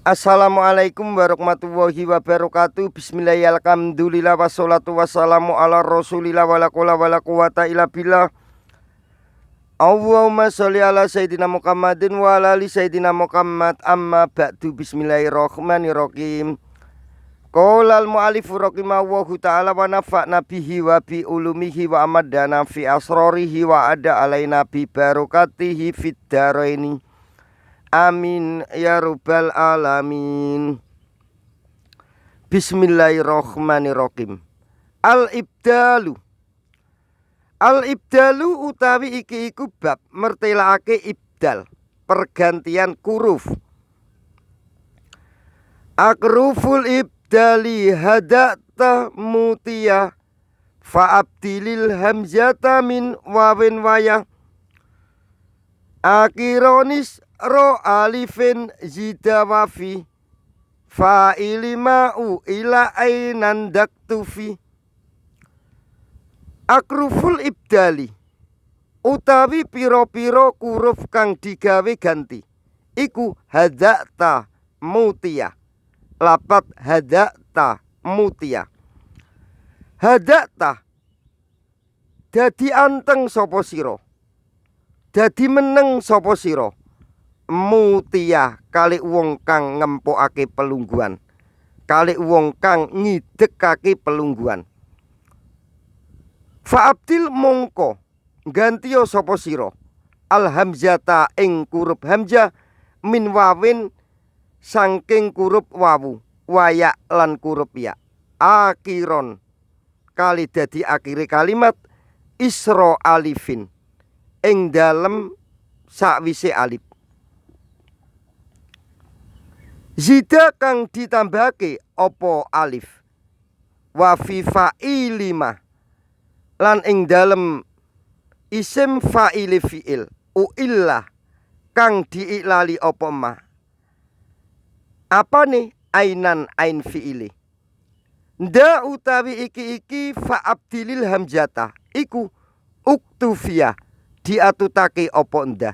Assalamualaikum warahmatullahi wabarakatuh. Bismillahirrahmanirrahim. Alhamdulillah wassalatu wassalamu ala rasulillah wala quwata illa billah. Allahumma sholli ala sayyidina Muhammadin wa ala ali sayyidina Muhammad. Amma ba'du. Bismillahirrahmanirrahim. Qala al-mu'allifu rahimahullahu ta'ala wa nafa'na bihi wa bi ulumihi wa amadana fi asrarihi wa ada alaina bi barakatihi fid dharaini. Amin ya rabbal alamin. Bismillahirrahmanirrahim. Al-ibdalu utawi iki iku bab mertelake ibdal, pergantian kuruf. Akruful ibdali hadata mutiyah fa'abdilil hamzata min wawin wayah akironis ro alifin zida wafi fa'ili ma'u ila ainan daktufi. Akruful ibdali utawi piro-piro kuruf kang digawe ganti iku hadakta mutiyah. Lapat hadakta mutiyah. Hadakta dadi anteng sapa sira, dadi meneng sapa sira, mutiyah kali wong kang ngempokake pelungguhan, kali wong kang ngidekake pelungguhan. Fa'abdil mongko gantiya sapa sira al hamzata ing kurup hamzah min wawin saking kurup wawu waya lan kurup ya akiron kali dadi akhire kalimat isra alifin ing dalem sakwise alif. Zida kang ditambahake apa alif wa fi fa'ilima lan ing dalem isim fa'ili fi'il uillah kang diiklali apa ma apane ainan ain fi'ili. Nda utawi iki fa'abdilil hamzata iku uktufiyah diatutake apa nda.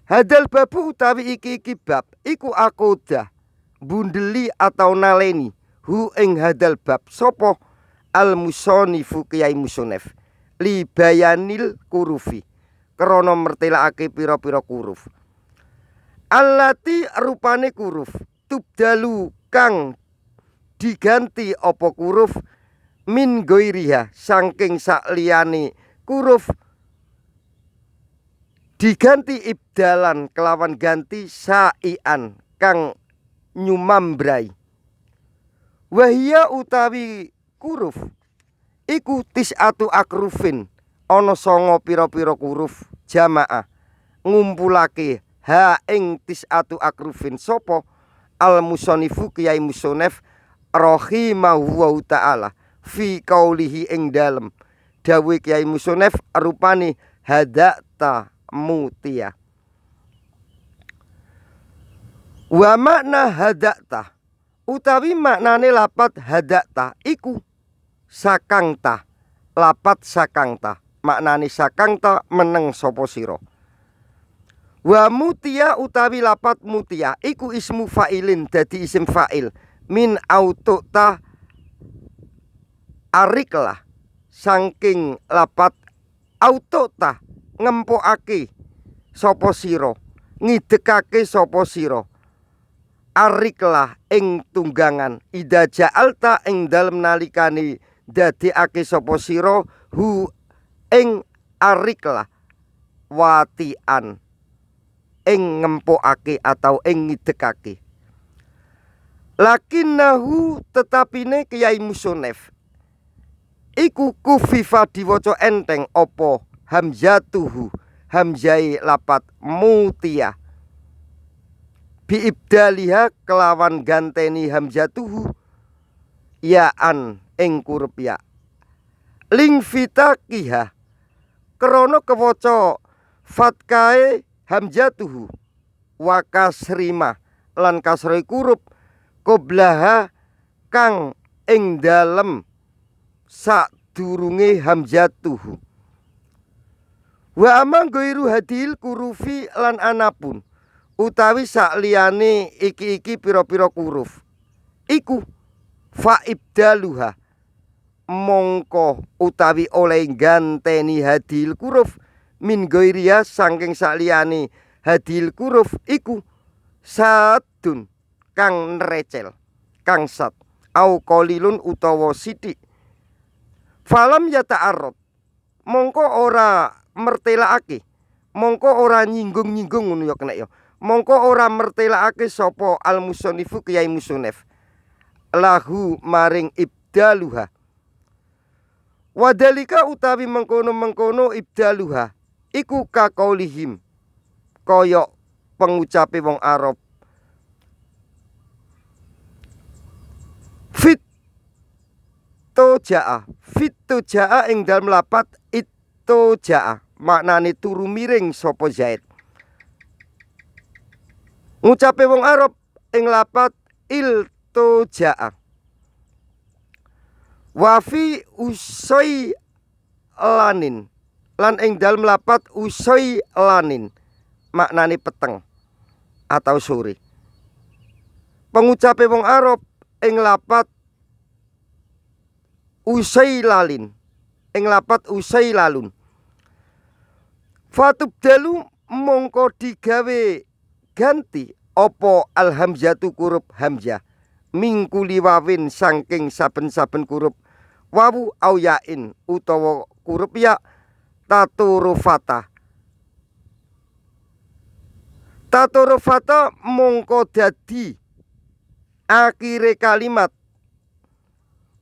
Hadal babu utawi iki bab iku akoda bundeli atau naleni hu ing hadal bab sopo al musonifu kiai musonef li bayanil kurufi krana mertelakake pira-pira kuruf allati rupane kuruf tubdalu kang diganti apa kuruf min goiriha saking sakliyane kuruf diganti ibdalan kelawan ganti sa'ian kang nyumambrai. Wahia utawi kuruf iku tis'atu akrufin ana 9 pira-pira kuruf jamaah ngumpulake ha ing tis'atu akrufin sapa al musonifu kiai musonef rahimahullahu ta'ala fi qaulihi ing dalem dawe kiai musonef rupane hadakta mutiyah. Wa makna hadakta utawi maknane lapat hadakta iku sakangta, lapat sakangta maknane sakangta meneng sapa sira. Wa mutiyah utawi lapat mutiyah iku ismu fa'ilin dadi isim fa'il min autota ariklah saking lapat autota ngempokake sapa sira, ngidekake sapa sira. Ariklah ing tunggangan ida ja'alta ing dalem nalikane dadekake sapa sira hu ing ariklah watian ing ngempokake atau ing ngidekake. Lakinnahu tetapine kiai musonef iku kufifa diwaca enteng apa hamzatuhu hamzai lapat mutiyah biibdaliha kelawan ganteni hamzatuhu yaan ing kurup ya ling fitakiha krana kewaca fatkae hamzatuhu wa kasrima lan kasrai kurup qoblaha kang ing dalem sadurunge hamzatuhu. Wa amang goiru hadil kurufi lan anapun utawi sakliyane iki pira-pira huruf iku fa ibdaluha mongko utawi oleh ganteni hadil huruf min ghairiya saking sakliyane hadil huruf iku sadun kang nrecel kang sat au qalilun utawa sithik falam yata'arrad mongko ora mertelakake mongko ora nyinggung-nyinggung ngono ya kena ya mongko ora mertelakake sapa al musannifu Kyai Musonef lahu maring ibdaluha wadalika utawi mengkono-mengkono ibdaluha iku kaqaulihim kaya pengucape wong Arab fit jaa ing dalem lapat itu jaa maknane turu miring sapa Zaid ngucape wong Arab ing lapat iltu jaa wa fi usai lanin lan ing dalem lapat usai lanin maknane peteng atau sore pengucape wong Arab ing lapat usai lalin ing lapat usai lalun fatubdalu mongko digawe ganti opo al hamzatu huruf hamzah mingkuli wawin saking saben-saben huruf wawu au yain utawa huruf ya taturufata mongko dadi akhire kalimat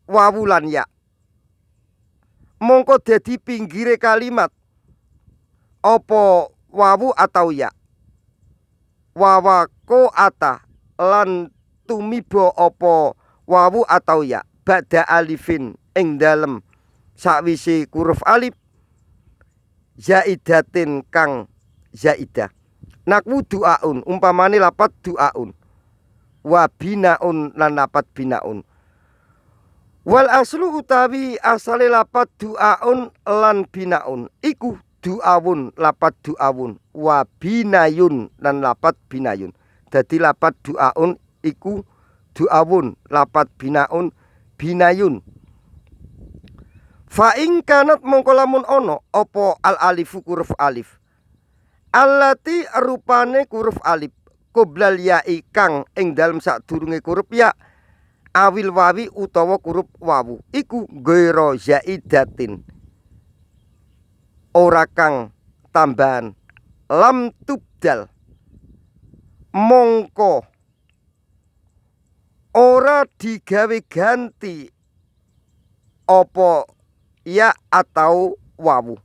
wawu lan ya mongko dadi pinggire kalimat opo wawu atau ya wawako ata lan tumibo opo wawu atau ya ba'da alifin ing dalem sakwise huruf alif zaidatin kang zaidah nakwu duaun umpamane lapat duaun wa binaun lan lapat binaun wal aslu utawi asale lapat duaun lan binaun iku duawun lapat duawun wa binayun lan lapat binayun dadi lapat duaun iku duawun lapat binaun binayun fa ing kanat mongko lamun ana apa al alifu huruf alif allati rupane huruf alif qoblal ya'i kang ing dalem sadurunge huruf ya awil wawi utawa huruf wawu iku ghaira zaidatin ora kang tambahan lam tubdal mongko ora digawe ganti opo ya atau wawu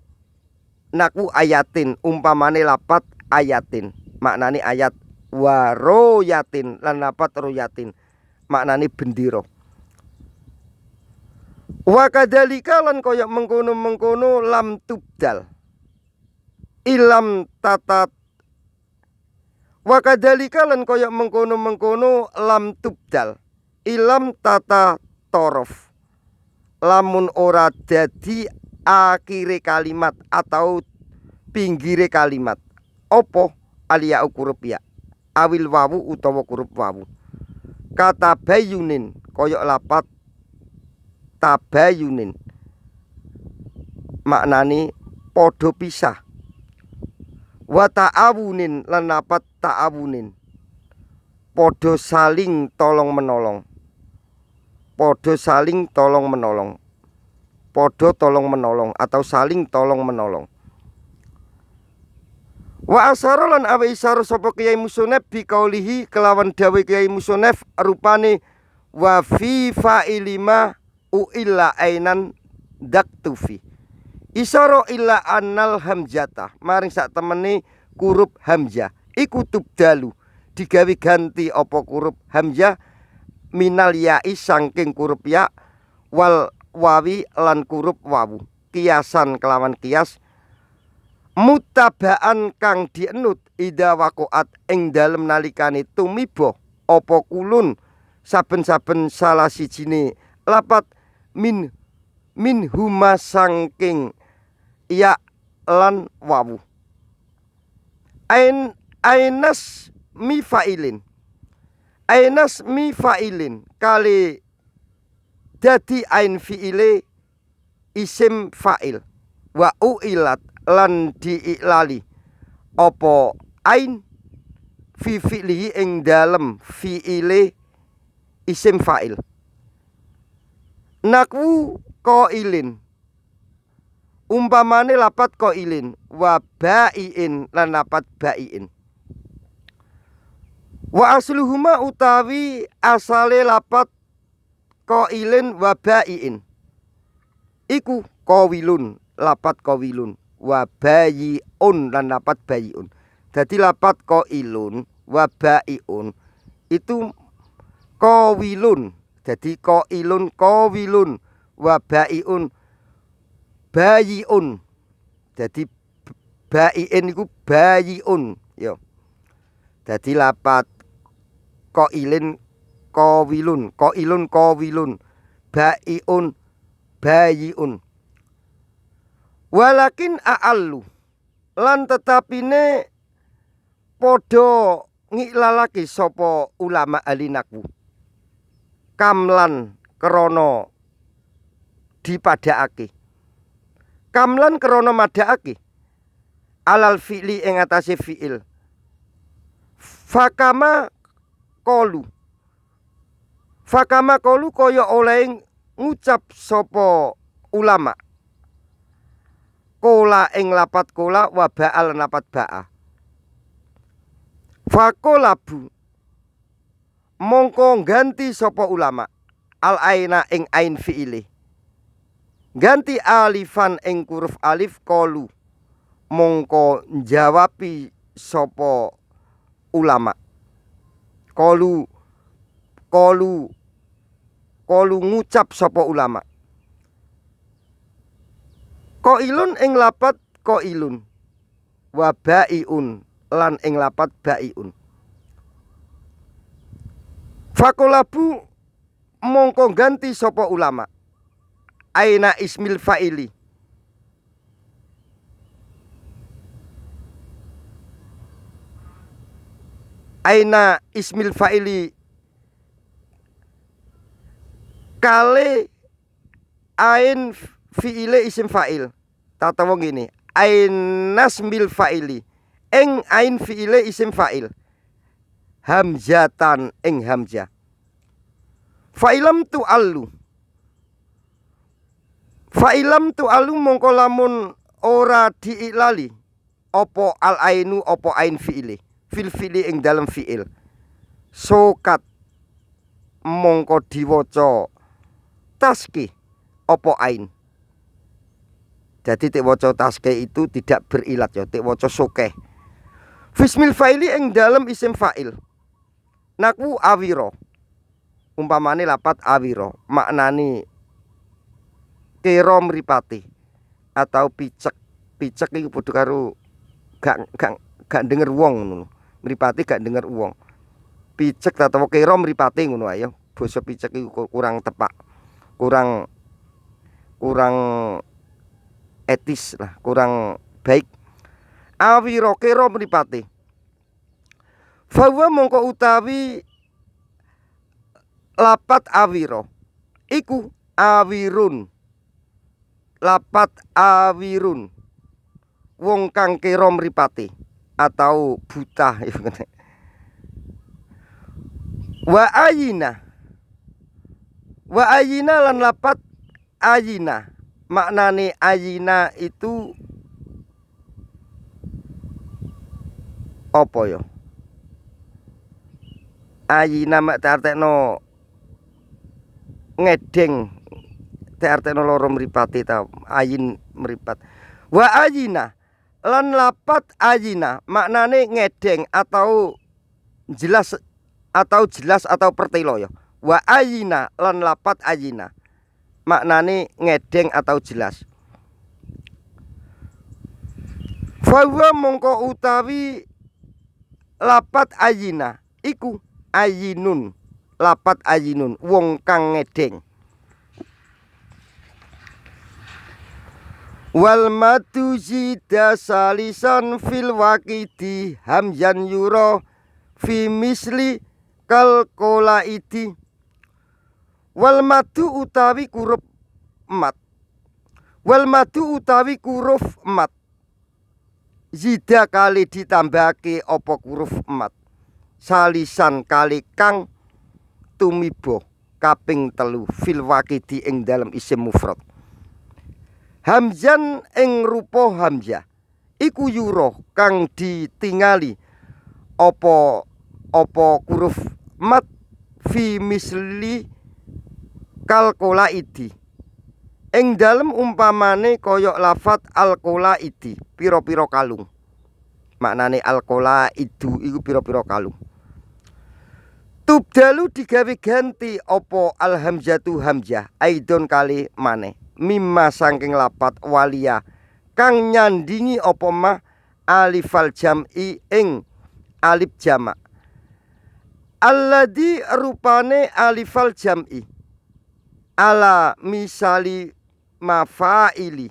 nakwu ayatin umpamane lapat ayatin maknane ayat waroyatin lan lapat royatin maknane bendera wa kadzalika lan kaya mengkono-mengkono lam tubdal ilam tatat wa kadzalika lan kaya mengkono-mengkono lam tubdal ilam tata torof lamun ora dadi akhire kalimat atau pinggire kalimat opo alia huruf ya awil wawu utawa huruf wawu kata bayunin koyok lapat tabayunin maknani podo pisah wa ta'awunin lan lapat ta'awunin podo saling tolong menolong podo saling tolong menolong podo tolong menolong atau saling tolong menolong wa asara lan awe isara sapa Kyai Musonef bi kaulihi kelawan dawe Kyai Musonef rupane wa fi fa'ilima illa ainan daktufi isara illa annal hamzata maring sak temene huruf hamzah iku tubdalu digawe ganti apa huruf hamzah minal ya'i saking huruf ya wal wawi lan huruf wawu kiasan kelawan kias mutabaan kang dienut ida waqaat ing dalem nalikane tumiba apa kulun saben-saben salah sijine lapat min huma saking ya lan wawu ainas mi fa'ilin. Ainas mi fa'ilin kali dadi ain fi'ile isim fa'il. Wa uilat lan diiklali apa ain fi fi'lihi ing dalem fi'ile isim fa'il. Nakwu qailin umpamane lapat qailin wa ba'iin lan lapat ba'iin. Wa asluhuma utawi asale lapat qailin wa ba'iin iku qawilun, lapat qawilun wa bayiun lan lapat bayiun. Dadi lapat qailun wa ba'iun itu qawilun. Jadi qailun qawilun wa ba'iun bayiun. Jadi ba'iin iku bayiun yo. Dadi lapat qailin qawilun, qailun qawilun, ba'iun bayiun. Walakin a'allu lan tetapine podo ngiklalake sapa ulama alinakwu kamlan krana dipadhaake. Kamlan krana madhaake alal fi'li ing atase fi'il. Fakama qalu kaya oleh ngucap sapa ulama kola ing lapat kola wa ba'al lapat ba'a. Fakolabu mongko ganti sapa ulama al aina ing ain fi'ile. Ganti alifan ing huruf alif qalu mongko njawabi sapa ulama. Qalu ngucap sapa ulama. Qailun ing lapat qailun wa ba'iun lan ing lapat ba'iun. Fakolabu mongko ganti sapa ulama aina ismil fa'ili. Aina ismil fa'ili kale ain fi'ile isim fa'il. Tata wong ngene, ainasmil fa'ili ing ain fi'ile isim fa'il. Hamzatan ing hamzah. Fa'ilam tu'allu mongko lamun ora diiklali opo al ainu opo ain fi'ile fil fi'li ing dalam fi'il. Sokat mongko diwaca taski opo ain. Jadi tek waca taske itu tidak berilat ya, tek waca sokeh. Fismil fa'ili ing dalam isim fa'il. Nakwu awiro. Umpamane lapat awiro, maknani kira mripate atau picek. Picek iku padha karo gak denger wong ngono. Mripate gak denger wong. Picek utawa kira mripate ngono ae ya. Basa picek iku kurang tepak. Kurang etis lah, kurang baik. Awiro kira mripate. Fawa mongko utawi lapat awiro iku awirun. Lapat awirun wong kang kira mripate atau buta. Wa ayina lan lapat ayina. Maknane ayina itu apa ya? Ayina mak artekno ngedeng, artekno loro mripate ta, ayin mripat. Wa ayina lan lapat ayina maknane ngedeng atau jelas atau pertelo ya. Wa ayina lan lapat ayina maknane ngedeng atau jelas. Fawa mongko utawi lapat ayina iku ayinun. Lapat ayinun wong kang ngedeng. Wal madu zida salisan fil waqidi hamzan yura fi misli kal qolaidi. Wal madu utawi huruf mat. Wal madu utawi huruf mat. Zida kali ditambahake apa huruf mat. Salisan kali kang tumibo kaping 3 fil waqidi ing dalam isim mufrad. Hamzan ing rupa hamzah iku yura kang ditingali apa huruf mat fi misli kal qolaidi ing dalem umpamane kaya lafat al qolaidi pira-pira kalung. Maknane al qolaidu iku pira-pira kalung. Tubdalu digawe ganti apa al hamzatu hamzah aidon kali maneh mimma saking lapat walia kang nyandingi apa mah alifal jam'i ing alif jamak. Alladzi rupane alifal jam'i ala misali mafaili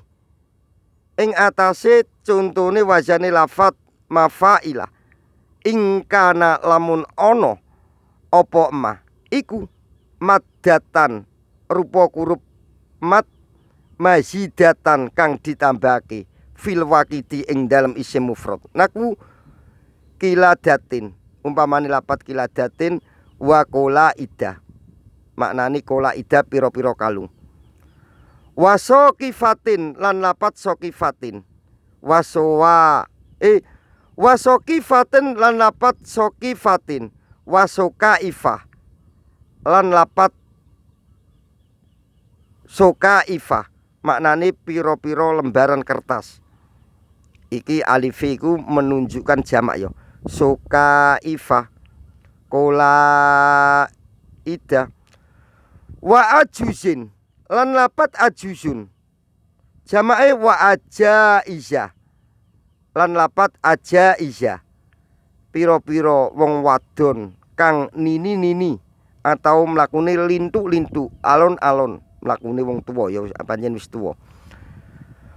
ing atase contone wazane lafat mafaila ing kana lamun ana apa mah iku maddatan rupa huruf mat mazidatan kang ditambahake fil waqidi ing dalam isim mufrad. Naku kiladatin umpamane lapat kiladatin wa qolaida maknane qolaida pira-pira kalung. Wasokifatin lan lapat sokifatin wasokifatin lan lapat sokifatin wasokaifah lan lapat sokaifah maknane piro-piro lembaran kertas. Iki alife iku menunjukkan jamak ya. Sokaifah qolaida wa ajuzin lan lapat ajuzun jamake wa ajaiza lan lapat ajaiza piro-piro wong wadon kang nini-nini atau mlakune lintu-lintu alon-alon mlakune wong tuwa ya pancen wis tuwa.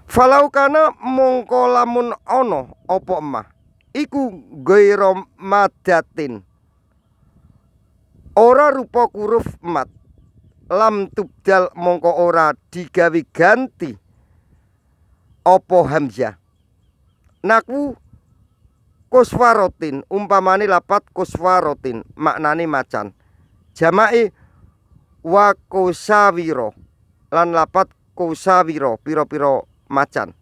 Falau kana mongko lamun ana apa emah iku ghairu madatin ora rupa huruf mat lam tubdal mongko ora digawe ganti apa hamzah. Naku kuswarotin umpamane lapat kuswarotin maknane macan jamake wa kusawiro lan lapat kusawiro pira-pira macan.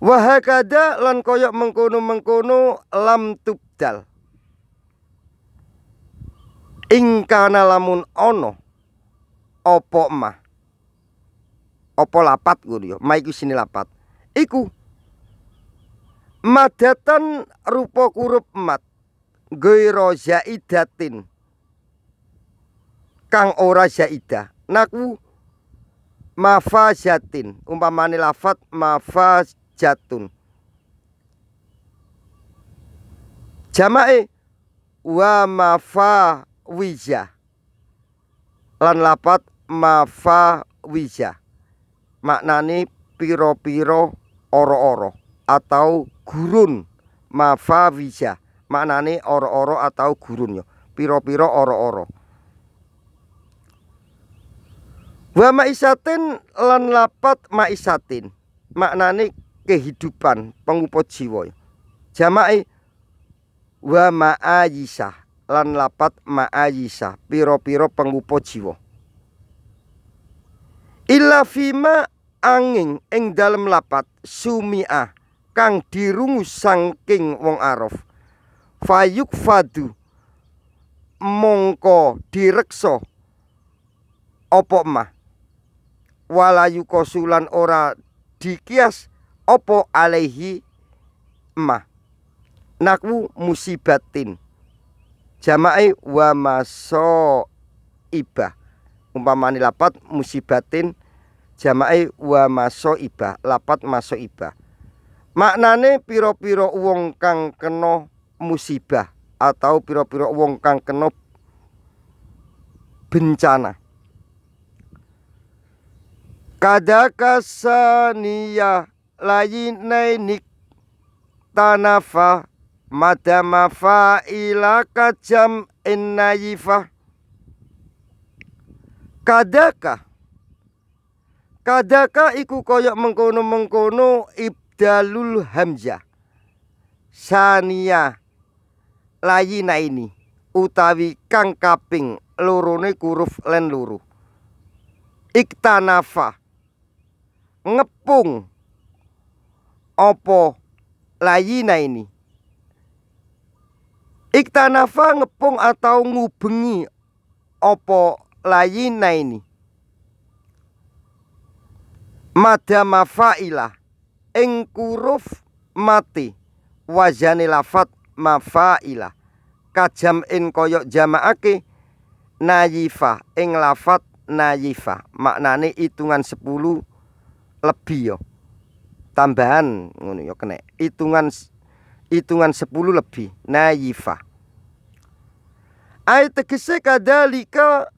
Wa hakada lan koyok mengkono-mengkono lam tubdal ing kana lamun ana apa mah apa lapat ngono ya ma iku sini lapat iku madatan rupa huruf mat ghairu zaidatin kang ora zaidah. Naku mafazatin umpamane lafat mafazatun jamake wa mafawiza lan lapat mafawiza maknane piro-piro oro-oro atau gurun. Mafawiza maknane oro-oro atau gurun ya piro-piro oro-oro. Wa maisatin lan lapat maisatin maknane kehidupan pengupo jiwa jamake wa ma'ayisah lan lapat ma'ayisah piro-piro pengupo jiwa. Illa fima angin ing dalem lapat sumi'ah kang dirungu saking wong araf fayuk fadu mongko direksa apa mah walayu kosulan ora dikias apa alaihi mah. Naku musibatin jamake wa maso ibah umpamane lapat musibatin jamake wa maso ibah lapat maso ibah maknane piro-piro wong kang kena musibah atau piro-piro wong kang kena bencana. Kadaka saniya layinainik tanafa madama fa'ila kajam innayifah. Kadaka iku koyok mengkono ibdalul hamzah sania layina ini utawi kang kaping lorone huruf len loro. Iktanafa ngepung opo layina ini. Iktanafa ngepung atau ngubengi opo layina ini. Madama fa'ila ing huruf mati wazane lafat mafa'ila kajam in koyok jamaake nayifa ing lafat nayifa, maknane hitungan 10 lebih yo, tambahan ngono yo kena hitungan 10 lebih nayifa. Ai tegese kadalika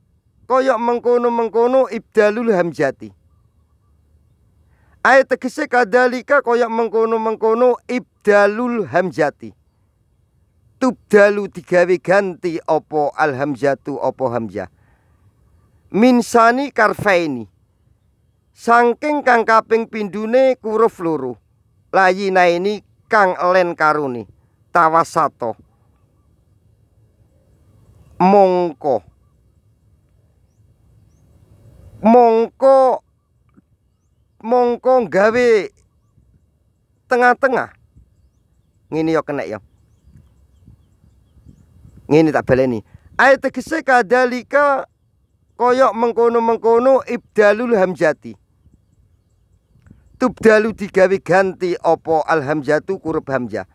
koyok mengkono ibdalul hamzati. Ai tegese kadalika koyok mengkono ibdalul hamzati. Tubdalu digawe ganti opo al hamzatu opo hamzah. Min sani karfaini saking kang kaping pindune huruf loro. Layina ini kang len karuni tawasato mongko gawe tengah-tengah. Ngene yo kena yo. Ngene tak baleni. Ayat tegese kadalika koyok mengkono ibdalul hamzati. Tubdalu digawe ganti opo al hamzatu huruf hamzah.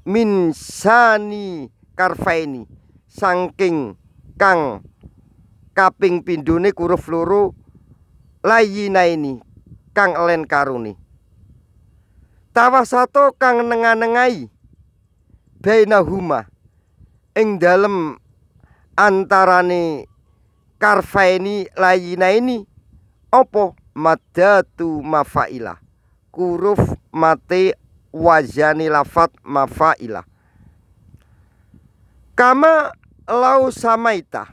Min sani karfaini saking kang kaping pindune huruf loro layina ini kang len karuni. Tawasato kang nengah-nengahi bainahuma ing dalem antarane karfaini layina ini opo madatu mafaila huruf mate wazani lafat mafaila. Kama lau samaita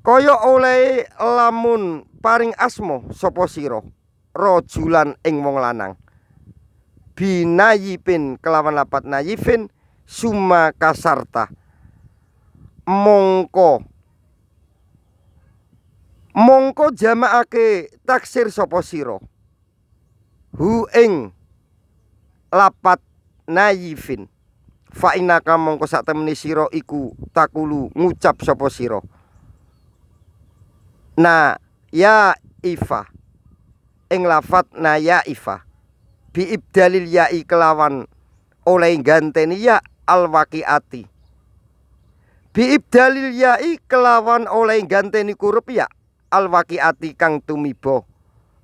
kaya oleh lamun paring asmo sapa sira rajulan ing wong lanang binayipin kelawan lapat nayifin summa kasarta mongko jamaake taksir sapa sira hu ing lapat nayifin fa inaka mongko sak temene sira iku takulu ngucap sapa sira na ya ifa ing lafat na ya ifa bi ibdalil ya'i kelawan oleh ganteni ya al waqiati bi ibdalil ya'i kelawan oleh ganteni huruf ya al waqiati kang tumiba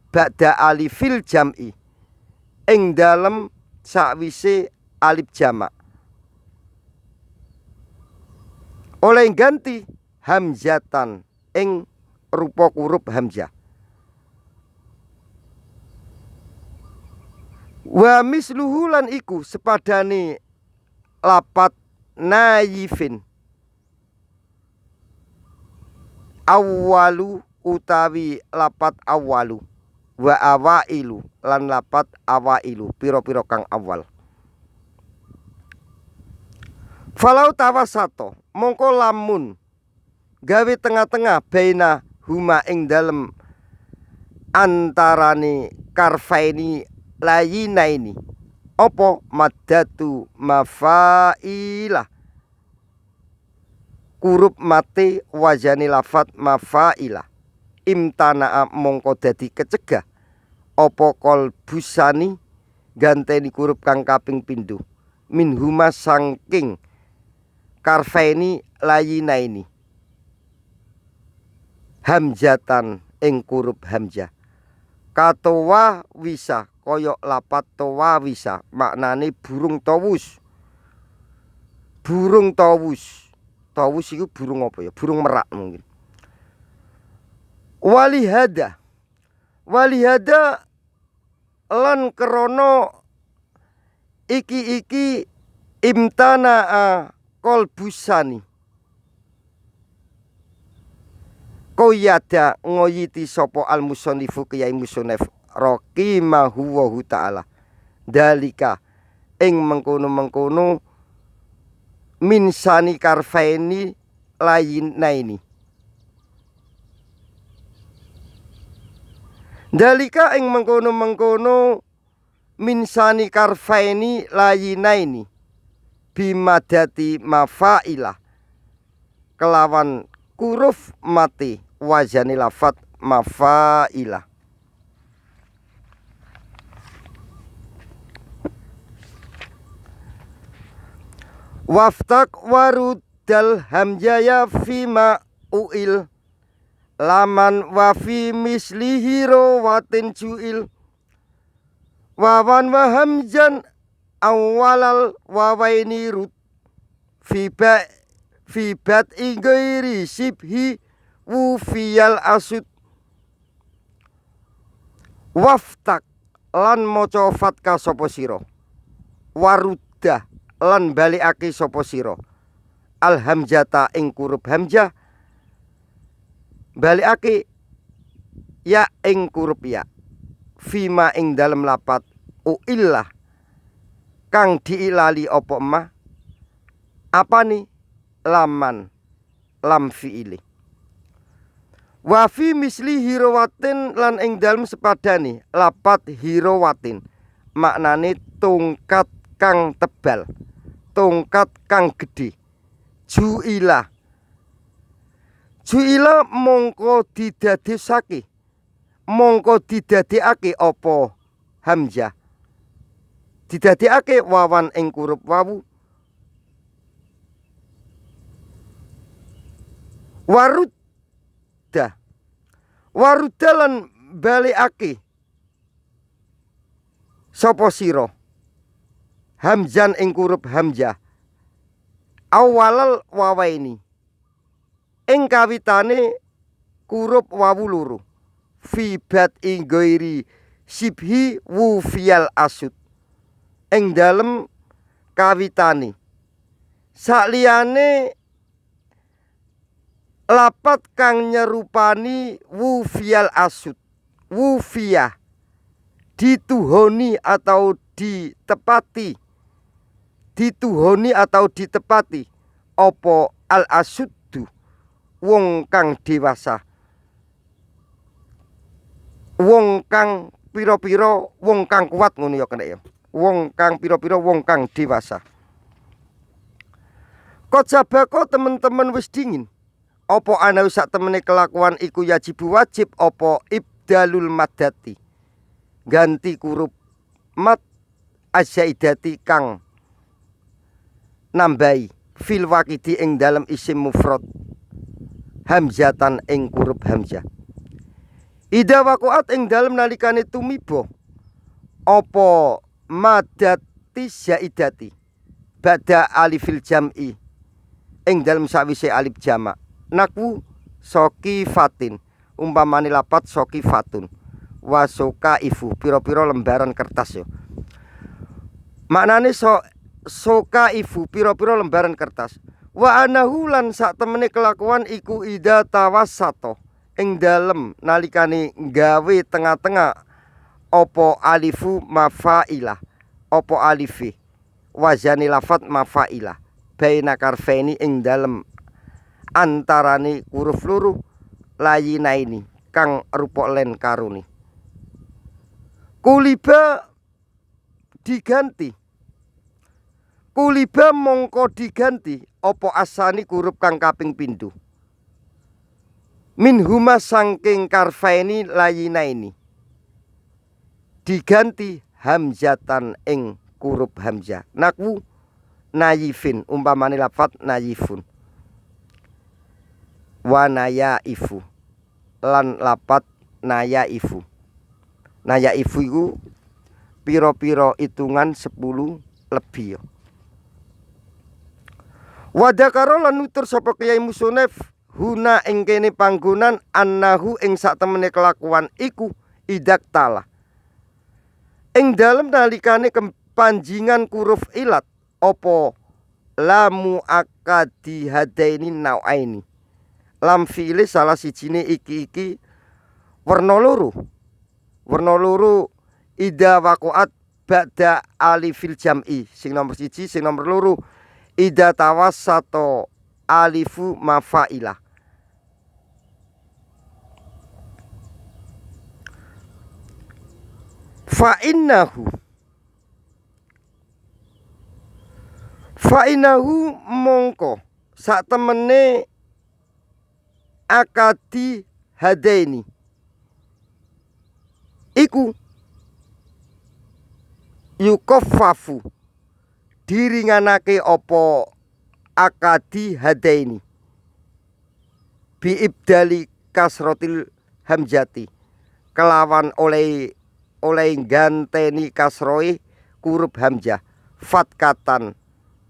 ba'da alifil jam'i ing dalem sakwise alif jamak oleh ganti hamzatan ing rupa huruf hamzah. Wa misluhu lan iku sepadane lapat nayifin awwalu utawi lapat awwalu wa awailu lan lapat awailu piro-piro kang awal. Falau tawasato mongko lamun gawe tengah-tengah baina huma ing dalem antarane karfaini layina ini opo madatu mafaila huruf mate wazani lafat mafaila imtana'a mongko dadi kecegah opo kol busani ganteni huruf kang kaping pindho min huma sangking karfaini layina ini hamzatan ing huruf hamzah katowa wisa koyok lapat towa wisa maknane burung tawus iku burung apa ya, burung merak mungkin. Walihada lan krono iki imtana'a kolbusani koyada ngoyiti sopo al musonifu kiyai musonef rahimahu wa ta'ala dalika ing mengkono-mengkono min sani karfaini layinaini dalika ing mengkono-mengkono min sani karfaini layinaini bimadati mafailah kelawan kuruf mati wazani lafat mafailah. Waftak warudal hamjaya fima uil laman wafi mislihi rawatin juil wawan wahamjan awalal wawaini rut fibat ingairi sibhi wufiyal asud waftak lan moco fatka sopo siro waruddah lan balikake sapa sira alhamjata ing kurup hamzah balikake ya ing kurup ya fima ing dalem lapat uillah kang diilali apa emah apane laman lam fiili wa fi misli hirawatin lan ing dalem sepadane lapat hirawatin maknane tongkat kang tebal tongkat kang gedhe juila mongko didadekake apa hamzah didadekake wawan ing kurup wawu warudda lan balikake sapa sira hamzan ing kurup hamzah awalal wawaini ing kawitane kurup wawu loro fibat ing ghairi sibhi wufiyal asud ing dalem kawitane sakliyane lapat kang nyerupani wufiyal asud wufiyah dituhoni atau ditepati apa al asuddu wong kang dewasa wong kang pira-pira wong kang kuat ngono ya kena ya wong kang pira-pira wong kang dewasa kocabako temen-temen wis dingin apa ana sak temene kelakuan iku wajib apa ibdalul madati ganti kurup mat asyaidati kang nambahi fil waqidi ing dalam isim mufrad hamzatan ing kurup hamzah ida waqaat ing dalam nalikane tumiba apa madati syaidati ba'da alifil jam'i ing dalam sawise alif jamak nakwu sokifatin umpamane lapat sokifatun wasoka ifu piro-piro lembaran kertas yo maknane soka ifu piro-piro lembaran kertas wa anahu lan sak temene kelakuan iku ida tawassato ing dalem nalikane gawe tengah-tengah opo alifu mafailah opo alifi wazani lafat mafailah baina karfeni ing dalem antarane huruf loro layinaini kang rupa len karuni kuliba mongko diganti opo asani kurup kang kaping pindho min huma sangking karfaini layinaini diganti hamzatan ing kurup hamzah nakwu nayifin umpamane lafat nayifun wa nayaifu lan lapat nayaifu nayaifu iku piro-piro hitungan 10 lebih. Wadakaro lan nutur sapa Kyai Musonef huna ing kene panggonan annahu ing sak temene kelakuan iku idak tala. Ing dalem nalikane kepanjingan kuruf ilat opo lamu akadi hadaini nauaini. Lam fi'ile salah sijine iki werna loro. Werna loro ida waqa'at ba'da alifil jam'i. Sing nomor 1, sing nomor loro ida tawassato alifu mafailah. Fa'innahu mongko sak temene akadi hadaini iku yukaffafu diringanake opo akadi hadaini bi ibdali kasrotil hamzati kelawan oleh ganteni kasroi huruf hamzah fatkatan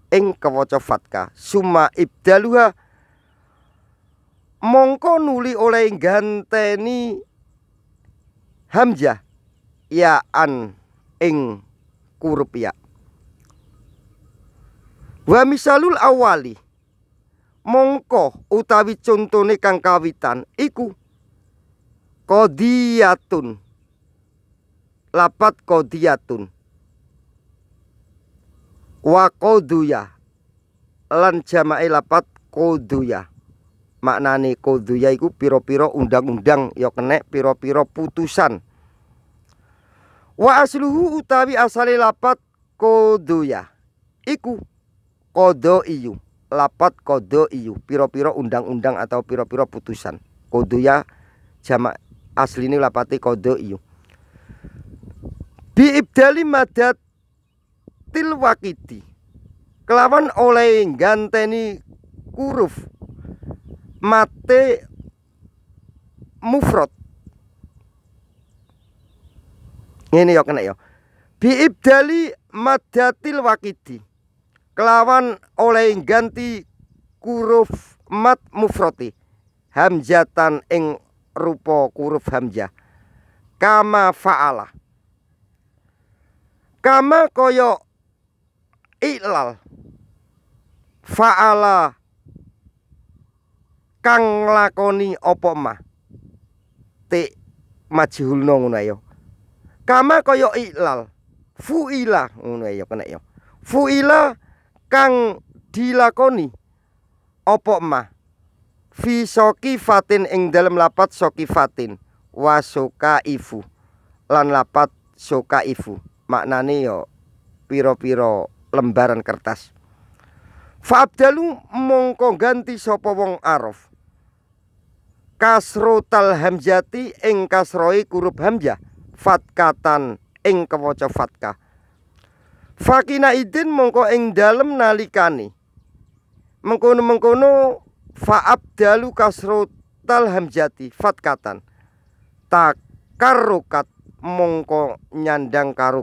ing kewaca fatka summa ibdaluha mongko nuli oleh ganteni hamzah ya an ing huruf ya. Wa misalul awali mongko utawi contone kang kawitan iku qadiyatun lapat qadiyatun wa qaduya lan jamae lapat qaduya. Maknane qaduya iku pira-pira undang-undang ya kenek pira-pira putusan. Wa asluhu utawi asale lapat qaduya iku qadaiyu lapat qadaiyu pira-pira undang-undang atau pira-pira putusan. Qaduya jamak asline lapate qadaiyu. Bi ibdali madatil waqiti kelawan oleh ganteni huruf mate mufrad. Ngene ya kena ya. Bi ibdali madatil waqiti kelawan oleh ganti huruf mat mufrati hamzatan ing rupa huruf hamzah kama fa'ala. Kama koyo ilal fa'ala kang lakoni apa mah te majhulna ngono ya. Kama koyo ilal fuila ngono ya kena ya. Fuila kang dilakoni apa mah fi sokifatin ing dalem lapat sokifatin wa sokaifu lan lapat sokaifu. Maknane yo pira-pira lembaran kertas. Fa'abdalu mongko ganti sapa wong araf kasrotal hamzati ing kasroi huruf hamzah fatkatan ing kewaca fatkah. Fakina idin mongko ing dalem nalikane mengkono fa'abdalu kasrotal hamzati fatkatan takarrukat mongko nyandang karo